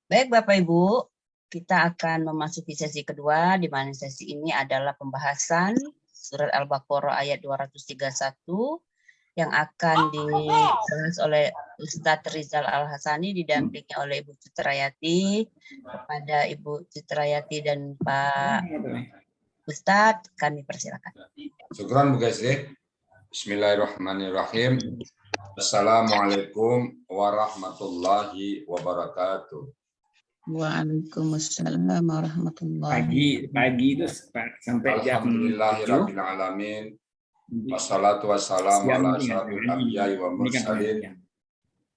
Baik Bapak Ibu, kita akan memasuki sesi kedua, di mana sesi ini adalah pembahasan surat Al-Baqarah ayat 231 yang akan dibahas oleh Ustadz Rizal Al-Hasani didampingi oleh Ibu Citrayati. Kepada Ibu Citrayati dan Pak Ustadz, kami persilakan. Syukran Bu Gaisri. Bismillahirrahmanirrahim. Assalamualaikum warahmatullahi wabarakatuh. Waalaikumsalam warahmatullahi Pagi itu sampai jam 7. Alhamdulillahirabbil alamin. Wassalatu wassalamu ala asyrafil anbiya'i wa mursalin.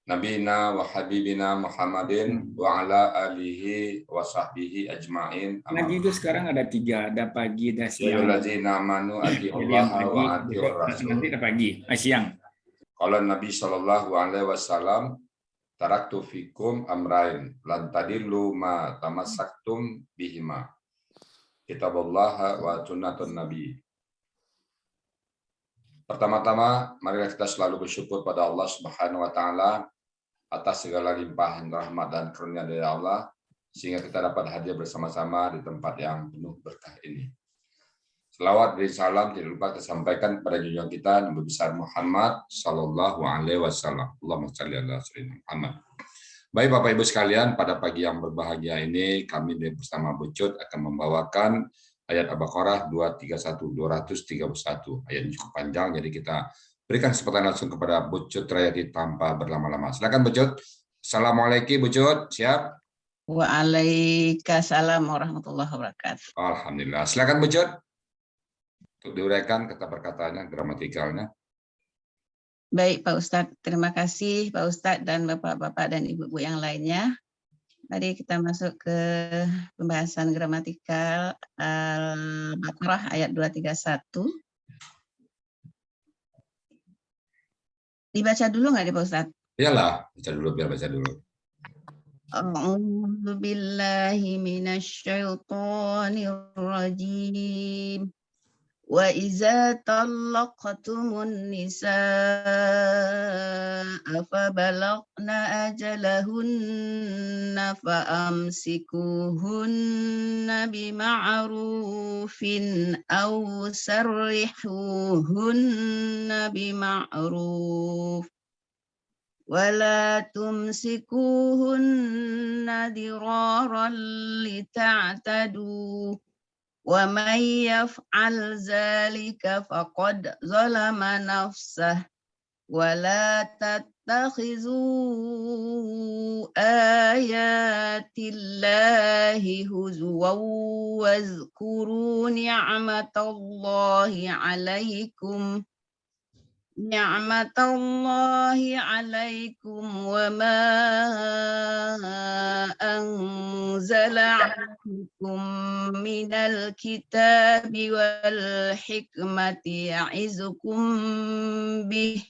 Nabina wa habibina Muhammadin wa ala alihi wa sahbihi ajma'in. Pagi itu sekarang ada 3, ada pagi, ada siang. Ayyuhallazina amanu atiullaha wa atiur rasul. Nanti ada pagi, siang. Qala Nabi sallallahu alaihi wasallam, taraktu fikum amrain lan tadillu ma tamassaktum bihima. Kitabullah wa sunnatun nabi. Pertama-tama, marilah kita selalu bersyukur pada Allah Subhanahu wa taala atas segala limpahan rahmat dan karunia dari Allah sehingga kita dapat hadir bersama-sama di tempat yang penuh berkah ini. Selawat dan salam tidak lupa kita sampaikan kepada junjungan kita Nabi besar Muhammad sallallahu alaihi wasallam. Allahumma shalli ala sayyidina Muhammad. Baik Bapak Ibu sekalian, pada pagi yang berbahagia ini kami bersama Bu Cut akan membawakan ayat Al-Baqarah 231. Ayat cukup panjang, jadi kita berikan kesempatan langsung kepada Bu Cut Rayati tanpa berlama-lama. Silakan Bu Cut. Assalamualaikum Bu Cut, siap? Waalaikumsalam warahmatullahi wabarakatuh. Alhamdulillah. Silakan Bu Cut. Untuk diuraikan kata perkataannya, gramatikalnya. Baik Pak Ustadz, terima kasih Pak Ustadz dan Bapak-Bapak dan Ibu-Ibu yang lainnya. Mari kita masuk ke pembahasan gramatikal Al-Baqarah ayat 231. Dibaca dulu nggak nih Pak Ustadz? Iyalah, baca dulu, biar baca dulu. A'udzu billahi minasyaitonir rajim. Wa iza talaqtumun nisaa fa balagna ajalahunna fa amsikuhunna bima'rufin aw sarrihuhunna bima'ruf wala tumsikuhunna diraran lita'tadu wa may yaf'al zalika faqad zalama nafsah wa la tattakhizu ayatillahi huzwan wazkuru ni'matallahi 'alaikum wa ma anzala 'alaikum minal kitabi wal hikmati ya'izukum bih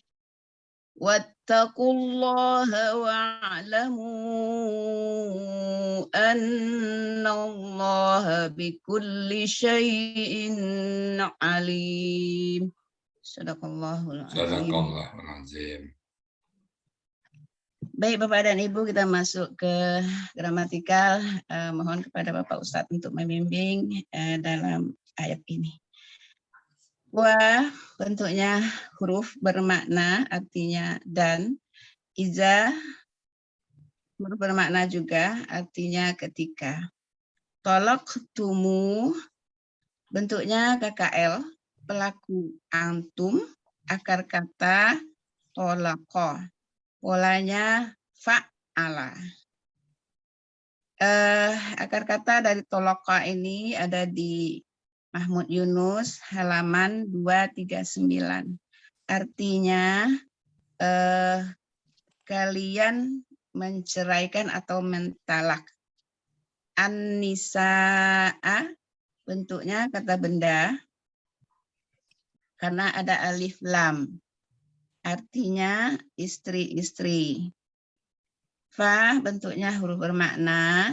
wattaqullaha wa'lamu annallaha bikulli syai'in alim. Sadaqallahul azim. Baik Bapak dan Ibu, kita masuk ke gramatikal. Mohon kepada Bapak Ustadz untuk membimbing dalam ayat ini. Wa bentuknya huruf bermakna, artinya dan. Iza huruf bermakna juga, artinya ketika. Talaqtumu bentuknya KKL, pelaku antum, akar kata tolaqa, polanya fa'ala. Akar kata dari tolaqa ini ada di Mahmud Yunus halaman 239. Artinya kalian menceraikan atau mentalak. An-nisaa bentuknya kata benda, karena ada alif lam, artinya istri-istri. Fa bentuknya huruf bermakna,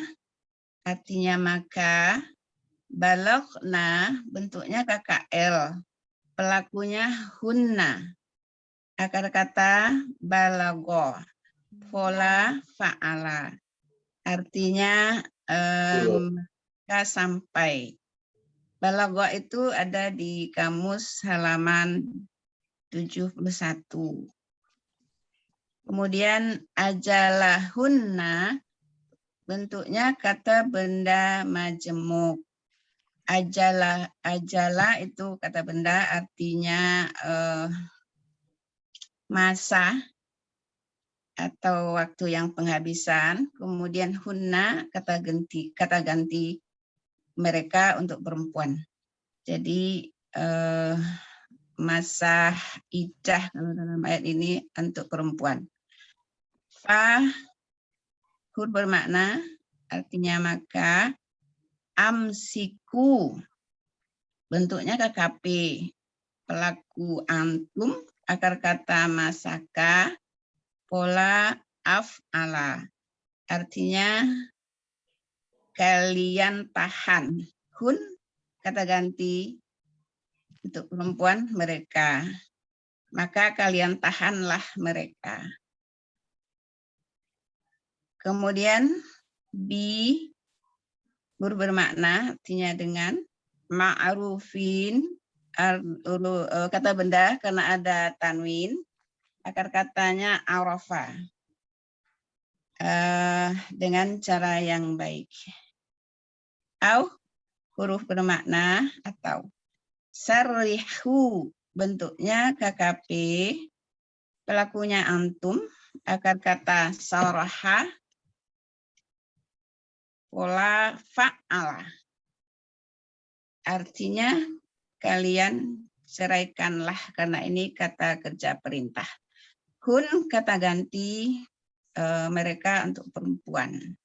artinya maka. Balagna bentuknya KKL, pelakunya hunna. Akar kata balago, fola fa'ala. artinya mereka sampai. Balaghah itu ada di kamus halaman 71. Kemudian ajalahunna bentuknya kata benda majemuk. Ajala itu kata benda artinya masa atau waktu yang penghabisan. Kemudian hunna kata ganti mereka untuk perempuan. Jadi masa iddah kalau dalam ayat ini untuk perempuan. Fa huruf bermakna artinya maka, amsiku bentuknya KKP, pelaku antum, akar kata masaka, pola af'ala artinya kalian tahan. Hun kata ganti untuk perempuan mereka, maka kalian tahanlah mereka. Kemudian bi huruf bermakna artinya dengan, ma'rufin kata benda karena ada tanwin, akar katanya arafa, dengan cara yang baik. Au huruf bermakna atau. Sarrihu bentuknya KKP, pelakunya antum, akar kata saraha, pola fa'ala. Artinya kalian ceraikanlah karena ini kata kerja perintah. Hun kata ganti mereka untuk perempuan.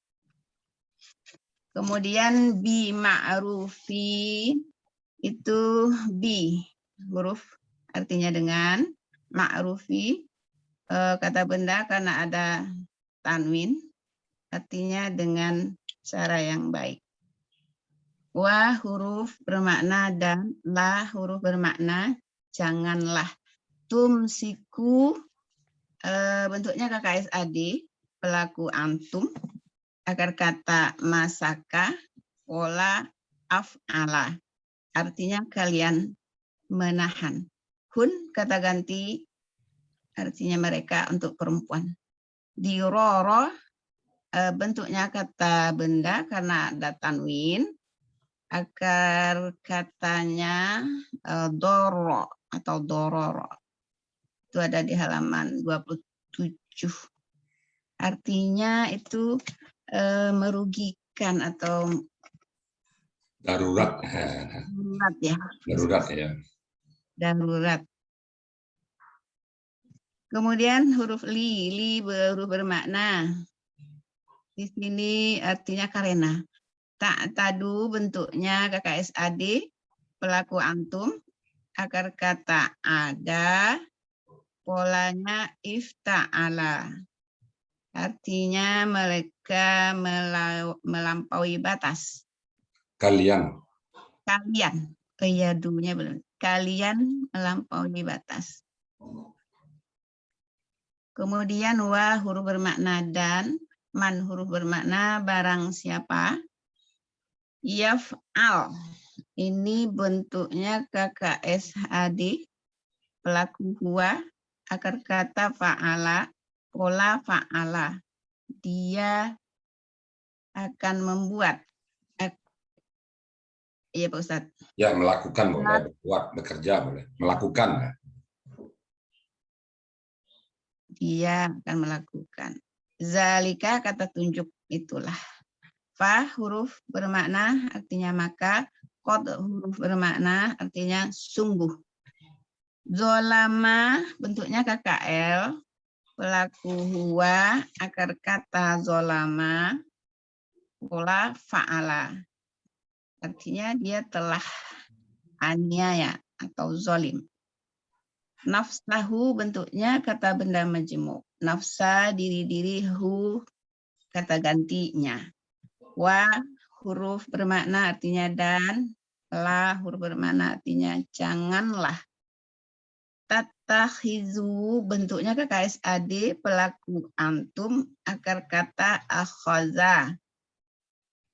Kemudian bi ma'rufi itu bi huruf artinya dengan, ma'rufi kata benda karena ada tanwin artinya dengan cara yang baik. Wa huruf bermakna dan, la huruf bermakna janganlah. Tumsiku bentuknya KKSAD, pelaku antum, akar kata masaka, pola af'ala artinya kalian menahan. Hun kata ganti artinya mereka untuk perempuan. Diroro bentuknya kata benda karena ada tanwin, akar katanya doro atau dororo. Itu ada di halaman 27. Artinya itu merugikan atau darurat. darurat ya. Darurat ya. Darurat. Kemudian huruf li huruf bermakna. Di sini artinya karena. Tak tadu bentuknya KKSAD, pelaku antum, akar kata ada, polanya ifta'ala. Artinya mereka melampaui batas. Kalian. Keyadunya belum. Kalian melampaui batas. Kemudian wa huruf bermakna dan, man huruf bermakna barang siapa. Yaf'al. Ini bentuknya KKSAD, pelaku huwa, akar kata fa'ala, pola fa'ala. Dia akan membuat. Iya Pak Ustadz. Ya, melakukan boleh, buat bekerja boleh, melakukan. Dia akan melakukan. Zalika kata tunjuk itulah. Fa huruf bermakna artinya maka, qad huruf bermakna artinya sungguh. Zolama bentuknya KKL, pelaku huwa, akar kata zolama, pola fa'ala. Artinya dia telah aniaya atau zolim. Nafsahu bentuknya kata benda majemuk. Nafsa diri-diri, hu kata gantinya. Wa huruf bermakna artinya dan, la huruf bermakna artinya janganlah. Takhizu bentuknya KKSAD, pelaku antum, akar kata akhaza.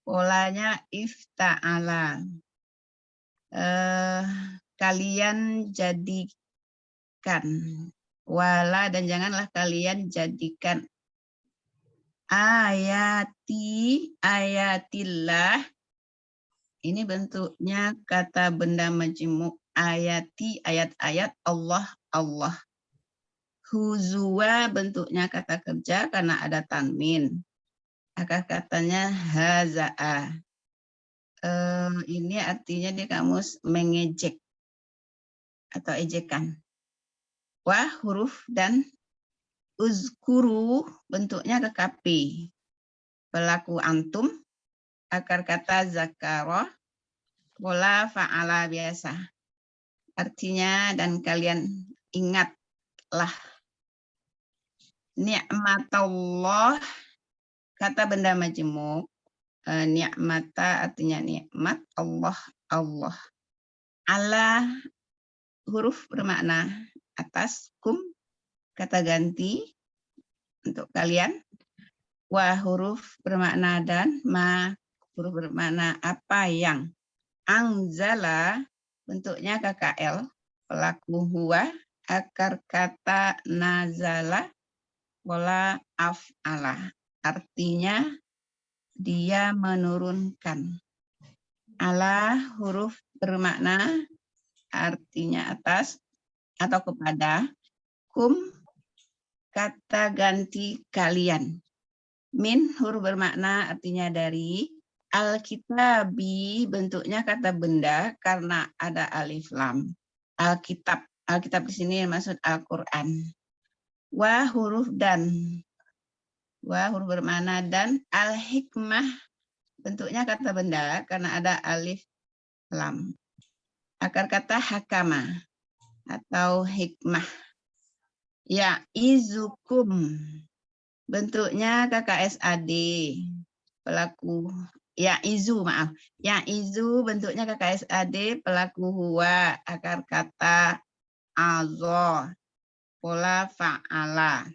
Polanya ifta'ala. Kalian jadikan. Wala dan janganlah kalian jadikan. Ayatillah. Ini bentuknya kata benda majmuk. Ayati, ayat-ayat, Allah, Allah. Huzwa bentuknya kata kerja karena ada tanwin. Akar katanya haza'a. Ini artinya di kamus mengejek atau ejekan. Wah, huruf dan uzkuru bentuknya kekapi. Pelaku antum, akar kata zakara, pola fa'ala biasa. Artinya dan kalian ingatlah. Ni'matallah, kata benda majmuk. Ni'mata artinya nikmat, Allah, Allah. Ala huruf bermakna atas, kum kata ganti untuk kalian. Wa huruf bermakna dan, ma huruf bermakna apa yang. Angzala bentuknya KKL, pelaku huwa, akar kata nazala, pola af'ala. Artinya dia menurunkan. Ala huruf bermakna artinya atas atau kepada. Kum kata ganti kalian. Min huruf bermakna artinya dari. Alkitabi bentuknya kata benda karena ada alif lam. Alkitab. Alkitab di sini maksud Al-Quran. Wa huruf dan. Wa huruf bermakna dan. Al-hikmah bentuknya kata benda karena ada alif lam. Akar kata hakama atau hikmah. Ya izukum bentuknya KKSAD, pelaku ya izu, maaf. Ya izu bentuknya KKSAD, pelaku huwa, akar kata azo, pola fa'ala.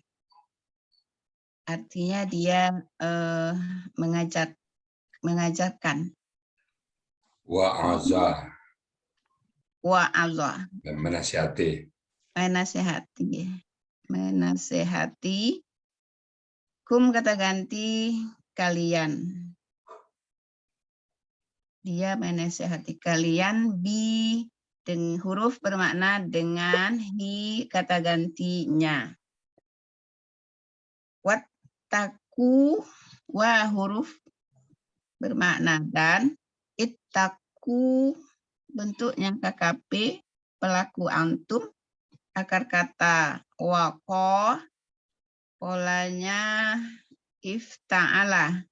Artinya dia mengajarkan. Wa'azah. Wa'azah. Dan menasihati. Menasehati. Menasehati. Kum kata ganti kalian. Dia menasehati kalian bi dengan huruf bermakna dengan hi kata gantinya. Wattaku wa huruf bermakna dan. Ittaku bentuknya KKP, pelaku antum, akar kata waqo, polanya ifta'ala.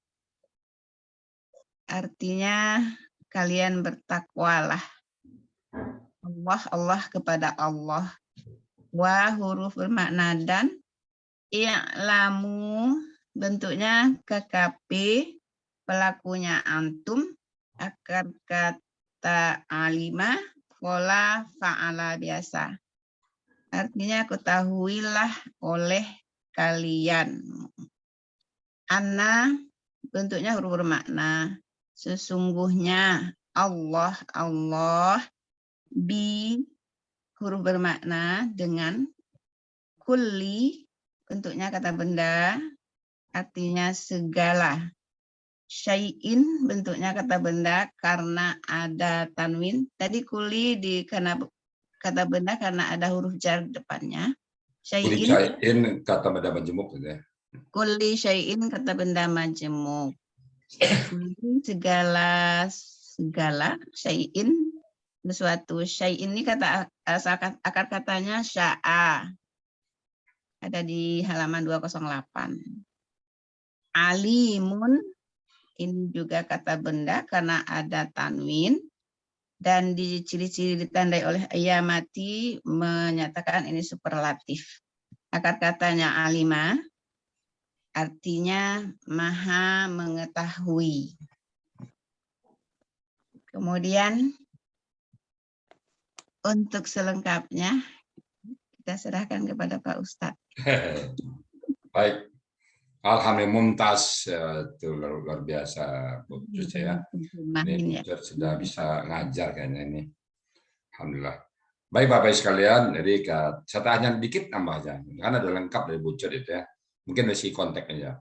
Artinya kalian bertakwalah. Allah, Allah kepada Allah. Wa huruf bermakna dan. I'lamu bentuknya KKP, pelakunya antum, akar kata alima, pola fa'ala biasa. Artinya ketahuilah oleh kalian. Anna bentuknya huruf bermakna sesungguhnya. Allah, Allah. Bi huruf bermakna dengan. Kulli bentuknya kata benda artinya segala. Syai'in bentuknya kata benda karena ada tanwin. Tadi kuli di karena kata benda karena ada huruf jar depannya. Syai'in kata benda majemuk gitu ya. Kuli syai'in kata benda majemuk. Segala syai'in sesuatu. Syai'in ini kata akar katanya sya'a. Ada di halaman 208. Alimun ini juga kata benda karena ada tanwin dan di ciri-ciri ditandai oleh ayamati menyatakan ini superlatif. Akar katanya alima artinya maha mengetahui. Kemudian untuk selengkapnya Kita serahkan kepada Pak Ustadz. Baik. Alhamdulillah mumtaz, itu luar biasa Bu Cucu ya. Ini Bu Cucu sudah bisa ngajar kayaknya ini. Alhamdulillah. Baik Bapak sekalian, jadi saya tanya dikit tambah aja, karena udah lengkap dari Bu Cucu itu ya. Mungkin dari si kontek aja.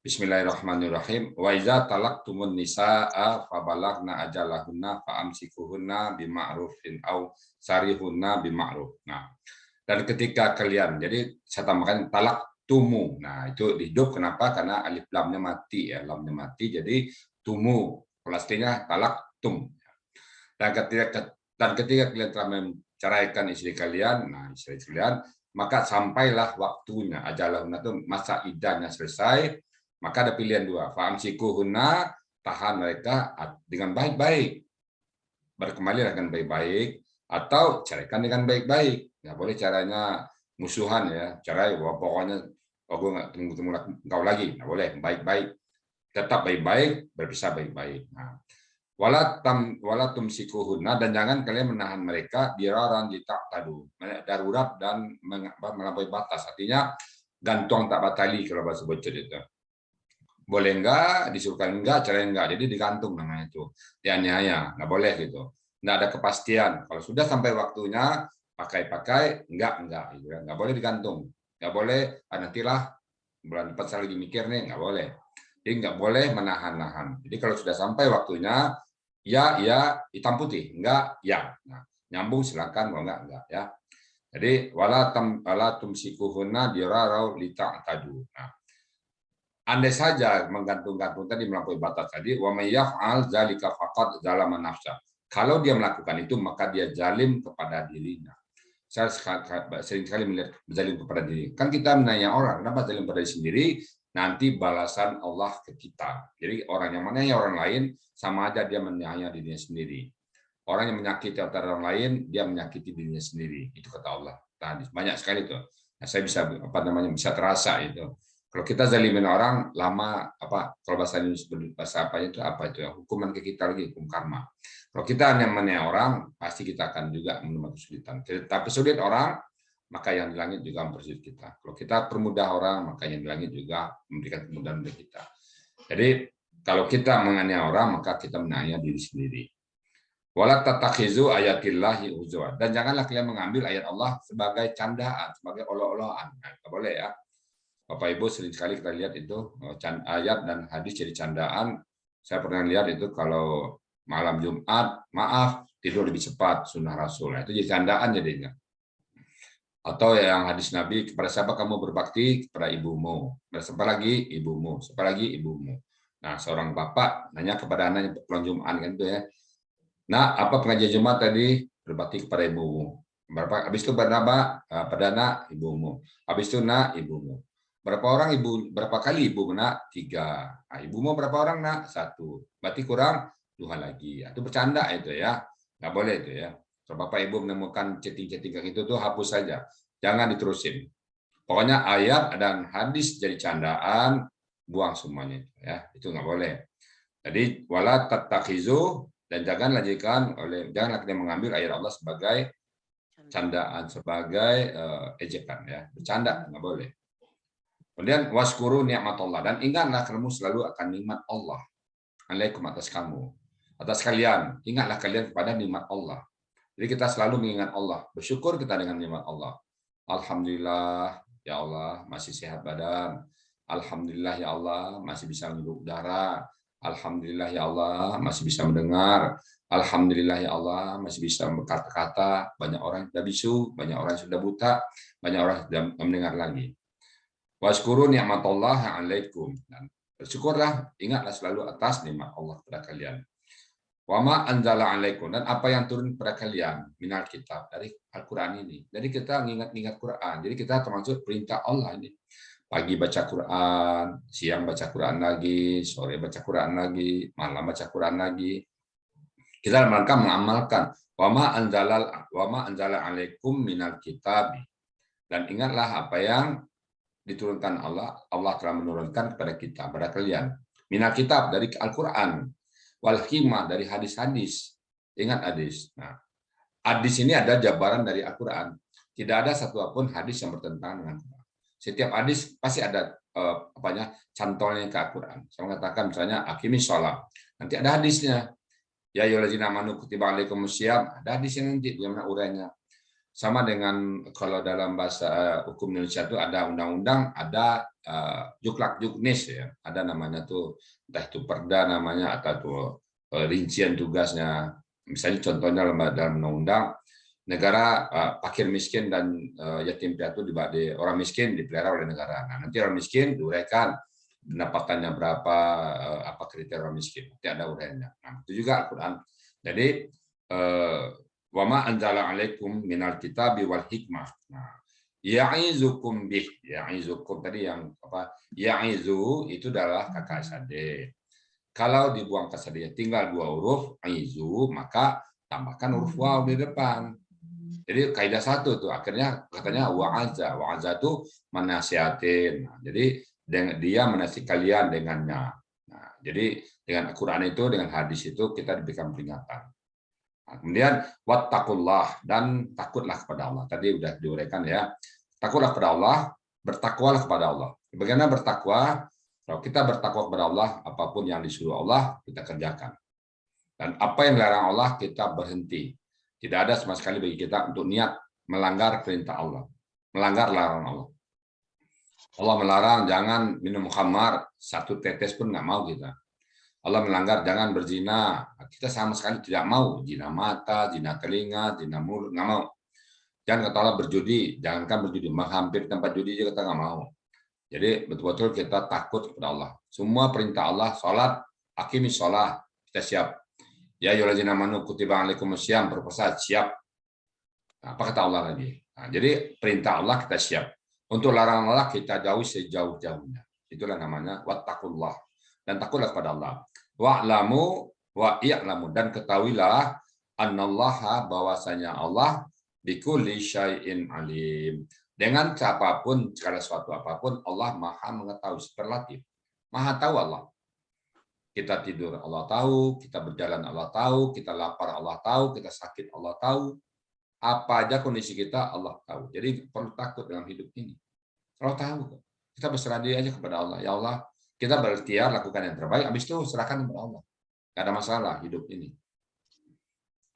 Bismillahirrahmanirrahim. Wa iza talaqtumun nisaa fabalagna ajalahunna fa'amsikuhunna bima'rufin au sarihunna bima'ruf. Nah, dan ketika kalian, jadi saya tambahkan talak tumu. Nah, itu hidup kenapa? Karena alif lamnya mati ya, lamnya mati jadi tumu. Pastinya talak tum. Dan ketika kalian telah menceraikan istri kalian, nah istri kalian, maka sampailah waktunya ajalahunna itu masa iddahnya selesai. Maka ada pilihan dua, fa'amsikuhunna, tahan mereka dengan baik-baik, berkembali dengan baik-baik, atau ceraikan dengan baik-baik. Nggak boleh caranya musuhan ya, cerai, pokoknya gue nggak ketemu engkau lagi, nggak boleh, baik-baik, tetap baik-baik, berpisah baik-baik. Nah, wala tumsikuhunna, dan jangan kalian menahan mereka diraran ditaqtadu, darurat dan melampaui batas, artinya gantung tak batali kalau bahasa bocor itu. Boleh enggak, disuruhkan enggak, cerai enggak. Jadi digantung namanya itu. Dianiaya, enggak boleh gitu. Enggak ada kepastian. Kalau sudah sampai waktunya, pakai, enggak. Gitu. Enggak boleh digantung. Enggak boleh, nantilah bulan depan saya lagi mikir nih, enggak boleh. Jadi enggak boleh menahan-nahan. Jadi kalau sudah sampai waktunya, ya, hitam putih. Enggak, ya. Nah, nyambung silakan, kalau enggak, ya. Jadi, wala tumsikuhunna dirarau lita'tadu. Nah, andai saja menggantung-gantung tadi melampaui batas tadi, wa may yaf'al dzalika faqad zalama nafsa. Kalau dia melakukan itu maka dia zalim kepada dirinya. Saya sering kali melihat zalim kepada diri. Kan kita menanya orang, kenapa zalim pada diri sendiri? Nanti balasan Allah ke kita. Jadi orang yang menanya orang lain sama aja dia menanya dirinya sendiri. Orang yang menyakiti orang lain, dia menyakiti dirinya sendiri. Itu kata Allah. Tadi banyak sekali itu. Nah, saya bisa bisa terasa itu. Kalau kita zalimin orang lama kalau bahasa Indonesia bahasa itu ya, hukuman ke kita lagi, hukum karma. Kalau kita menanya orang pasti kita akan juga menemukan kesulitan. Tapi sulit orang, maka yang di langit juga mempersulit kita. Kalau kita permudah orang, maka yang di langit juga memberikan kemudahan bagi kita. Jadi kalau kita menganiaya orang, maka kita menganiaya diri sendiri. Wala tatakhizu ayatillahi huzwa. Dan janganlah kalian mengambil ayat Allah sebagai candaan, sebagai olok-olokan. Nah, tidak boleh ya. Bapak Ibu sering sekali kita lihat itu ayat dan hadis jadi candaan. Saya pernah lihat itu kalau malam Jumat, maaf tidur lebih cepat, sunnah Rasul. Itu jadi candaan jadinya. Atau yang hadis Nabi, kepada siapa kamu berbakti? Kepada ibumu. Dan siapa lagi? Ibumu. Siapa lagi? Ibumu. Nah, seorang bapak nanya kepada anaknya pulang Jumat kan itu ya. Nah, apa pengajian Jumat tadi? Berbakti kepada ibumu. Habis itu pada anak ibumu. Habis itu nak ibumu. Berapa kali ibu nak? 3. Nah, ibumu berapa orang nak? 1. Berarti kurang 2 lagi. Itu bercanda itu ya. Nggak boleh itu ya. Kalau Bapak Ibu menemukan chatting-chatting itu tuh hapus saja. Jangan diterusin. Pokoknya ayat dan hadis jadi candaan, buang semuanya ya. Itu nggak boleh. Jadi wala tattakhizu, dan janganlah kita mengambil ayat Allah sebagai candaan, sebagai ejekan ya. Bercanda nggak boleh. Kemudian waskuru nikmatullah, dan ingatlah kamu selalu akan nikmat Allah alaikum atas kamu, atas kalian. Ingatlah kalian kepada nikmat Allah. Jadi kita selalu mengingat Allah, bersyukur kita dengan nikmat Allah. Alhamdulillah ya Allah masih sehat badan. Alhamdulillah ya Allah masih bisa menghirup udara. Alhamdulillah ya Allah masih bisa mendengar. Alhamdulillah ya Allah masih bisa berkata-kata. Banyak orang sudah bisu, banyak orang sudah buta, banyak orang sudah mendengar lagi. Waskuru ni'matullah alaikum. Dan bersyukurlah, ingatlah selalu atas nikmat Allah kepada kalian. Wa ma anzala alaikum, dan apa yang turun kepada kalian minal kitab, dari Al-Qur'an ini. Jadi kita ingat Quran. Jadi kita termasuk perintah Allah ini. Pagi baca Quran, siang baca Quran lagi, sore baca Quran lagi, malam baca Quran lagi. Kita dalam rangka mengamalkan wa ma anzala alaikum minal kitab. Dan ingatlah apa yang diturunkan Allah telah menurunkan kepada kita, kepada kalian. Minal kitab, dari Al-Quran. Wal hikmah, dari hadis-hadis. Ingat hadis. Nah, hadis ini ada jabaran dari Al-Quran. Tidak ada satu apapun hadis yang bertentangan dengan Quran. Setiap hadis pasti ada cantolnya ke Al-Quran. Saya mengatakan misalnya akimis sholat. Nanti ada hadisnya. Ya ayyuhallazina amanu kutiba alaikumusiyam. Ada hadisnya nanti bagaimana urainya. Sama dengan kalau dalam bahasa hukum Indonesia itu ada undang-undang, ada juklak juknis ya. Ada namanya tuh entah itu perda namanya atau tuh rincian tugasnya. Misalnya contohnya dalam undang-undang negara fakir miskin dan yatim piatu orang miskin dipelihara oleh negara. Nah, nanti orang miskin diuraikan pendapatannya berapa, apa kriteria orang miskin. Nanti ada uraiannya. Nah, itu juga Al-Quran. Jadi wa ma anzala 'alaikum minal kitabi wal hikmah. Nah, ya'izukum bih, ya'izukum tadi yang apa? Ya'izu itu adalah kakak adik. Kalau dibuang ke adik tinggal 2 huruf aizu, maka tambahkan huruf waw di depan. Jadi kaidah 1 tuh akhirnya katanya wa'aza itu menasihatin. Nah, jadi dia menasihati kalian dengannya. Nah, jadi dengan Al-Qur'an itu dengan hadis itu kita diberikan peringatan. Nah, kemudian wattaqullah dan takutlah kepada Allah. Tadi udah diuraikan ya. Takutlah kepada Allah, bertakwalah kepada Allah. Bagaimana bertakwa? Kalau kita bertakwa kepada Allah, apapun yang disuruh Allah kita kerjakan. Dan apa yang dilarang Allah kita berhenti. Tidak ada sama sekali bagi kita untuk niat melanggar perintah Allah, melanggar larangan Allah. Allah melarang jangan minum khamar, 1 tetes pun nggak mau kita. Allah melanggar jangan berzina, kita sama sekali tidak mau. Zina mata, zina telinga, zina mulut, nggak mau. Jangan kata Allah berjudi, jangankan berjudi, menghampiri tempat judi juga kita nggak mau. Jadi betul-betul kita takut kepada Allah. Semua perintah Allah, sholat, akimis sholat, kita siap. Ya ayyuhallazina amanu kutiba alaikumusiyam, berpuasa siap. Nah, apa kata Allah lagi? Nah, jadi perintah Allah kita siap. Untuk larangan Allah kita jauhi sejauh-jauhnya. Itulah namanya wattaqullah. Dan takutlah kepada Allah. Wa'lamu wa i'lamu, dan ketahuilah annallaha bahwasanya Allah bikulli syai'in alim. Dengan siapapun, segala sesuatu apapun, Allah Maha mengetahui, superlatif. Maha tahu Allah. Kita tidur Allah tahu, kita berjalan Allah tahu, kita lapar Allah tahu, kita sakit Allah tahu. Apa aja kondisi kita Allah tahu. Jadi perlu takut dalam hidup ini. Allah tahu. Kita berserah diri aja kepada Allah. Ya Allah, kita berikhtiar lakukan yang terbaik, habis itu serahkan kepada Allah. Tidak ada masalah hidup ini.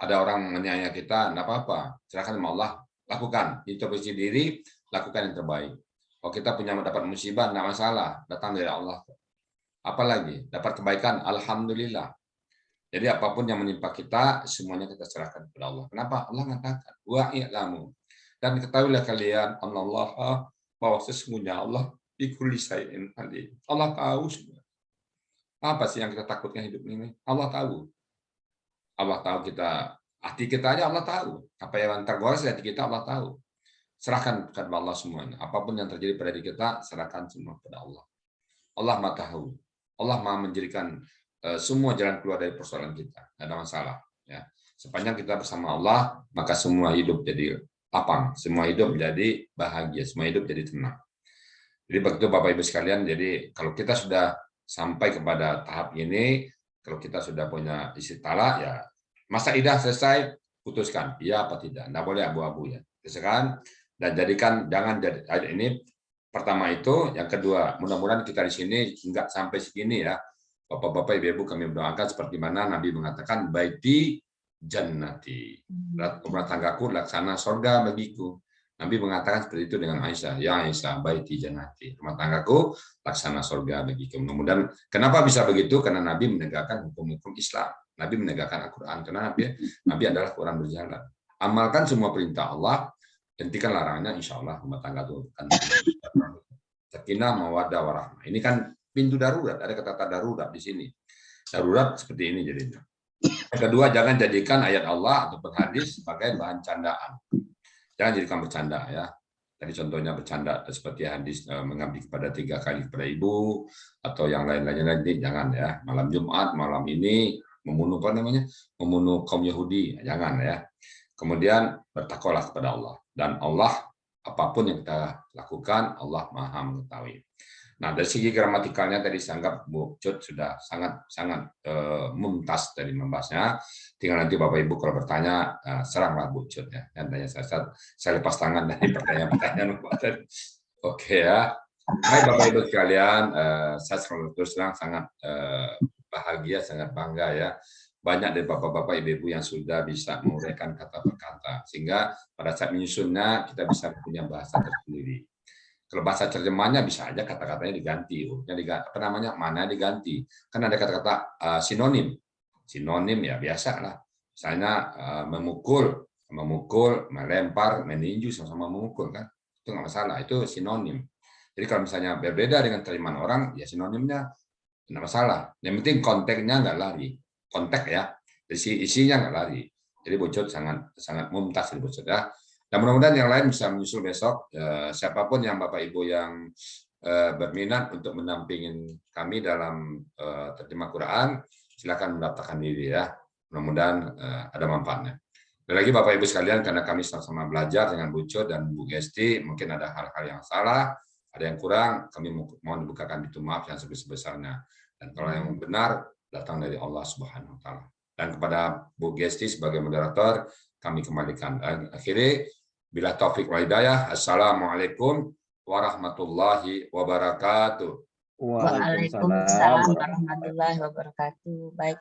Ada orang menganiaya kita, tidak apa-apa. Serahkan kepada Allah, lakukan. Introspeksi diri, lakukan yang terbaik. Kalau kita punya mendapat musibah, tidak masalah. Datang dari Allah. Apalagi dapat kebaikan, alhamdulillah. Jadi apapun yang menimpa kita, semuanya kita serahkan kepada Allah. Kenapa? Allah mengatakan wa i'lamu, dan ketahuilah kalian Allah bahwa sesungguhnya Allah bikulli syai'in alim. Allah tahu semua. Apa sih yang kita takutkan hidup ini? Allah tahu. Allah tahu kita, hati kita aja Allah tahu. Apa yang tergores di hati kita Allah tahu. Serahkan kepada Allah semuanya. Apapun yang terjadi pada diri kita, serahkan semua kepada Allah. Allah Maha tahu. Allah Maha menjadikan semua jalan keluar dari persoalan kita. Tidak ada masalah. Ya. Sepanjang kita bersama Allah, maka semua hidup jadi lapang. Semua hidup menjadi bahagia. Semua hidup jadi tenang. Jadi begitu Bapak Ibu sekalian, jadi kalau kita sudah sampai kepada tahap ini, kalau kita sudah punya isi talak, ya masa idah selesai, putuskan. Iya apa tidak. Tidak boleh abu-abu ya. Misalkan, dan jadikan, jangan jadi, ini pertama itu, yang kedua, mudah-mudahan kita di sini enggak sampai segini ya. Bapak-bapak, ibu-ibu kami mendoakan seperti mana Nabi mengatakan baiti jannati. Rumah tanggaku laksana surga bagiku. Nabi mengatakan seperti itu dengan Aisyah. Ya Aisyah, baiti jannati. Rumah tanggaku laksana surga bagiku. Mudah-mudahan kenapa bisa begitu? Karena Nabi menegakkan hukum-hukum Islam. Nabi menegakkan Al-Qur'an. Karena Nabi adalah Quran berjalan. Amalkan semua perintah Allah, hentikan larangannya, insya Allah rumah tangga itu akan sakinah mawaddah warahmah. Ini kan pintu darurat, ada kata darurat di sini. Darurat seperti ini jadinya. Yang kedua, jangan jadikan ayat Allah ataupun hadis sebagai bahan candaan. Jangan jadikan bercanda ya. Tadi contohnya bercanda seperti hadis mengabdi kepada 3 kali kepada ibu atau yang lain-lainnya nanti jangan ya. Malam Jumat, malam ini membunuh apa namanya? Membunuh kaum Yahudi, jangan ya. Kemudian bertakwalah kepada Allah, dan Allah apapun yang kita lakukan Allah Maha mengetahui. Nah, dari segi gramatikalnya tadi saya anggap Bu Cut sudah sangat mumtaz dari membahasnya. Tinggal nanti Bapak Ibu kalau bertanya, seranglah Bu Cut ya. Dan tanya saya lepas tangan dari pertanyaan-pertanyaan Bapak tadi. Oke ya. Baik Bapak Ibu sekalian, saya selalu terus terang sangat bahagia, sangat bangga ya. Banyak dari Bapak-Bapak Ibu-Ibu yang sudah bisa menguraikan kata per kata. Sehingga pada saat menyusunnya kita bisa punya bahasa tersendiri. Kalau bahasa terjemahnya bisa aja kata-katanya diganti, hurufnya diganti, apa namanya, mana diganti. Kan ada kata-kata sinonim. Sinonim ya biasa lah. Misalnya memukul, melempar, meninju sama-sama memukul kan. Itu nggak masalah, itu sinonim. Jadi kalau misalnya berbeda dengan terjemahan orang, ya sinonimnya nggak masalah. Yang penting konteksnya nggak lari. Konteks ya, isinya nggak lari. Jadi Bu Cut sangat mumtaz Bu Cut ya. Dan mudah-mudahan yang lain bisa menyusul besok. Siapapun yang Bapak Ibu yang berminat untuk mendampingin kami dalam terjemah Quran, silakan mendaftarkan diri ya. Mudah-mudahan ada manfaatnya. Dan lagi Bapak Ibu sekalian, karena kami sama-sama belajar dengan Bu Cut dan Bu Gesti, mungkin ada hal-hal yang salah, ada yang kurang, kami mohon dibukakan pintu maaf yang sebesar-besarnya. Dan kalau yang benar, datang dari Allah Subhanahu wa Ta'ala. Dan kepada Bu Gesti sebagai moderator, kami kembalikan. Dan akhirnya, bila taufik wal hidayah, assalamualaikum warahmatullahi wabarakatuh. Waalaikumsalam warahmatullahi wabarakatuh. Baik.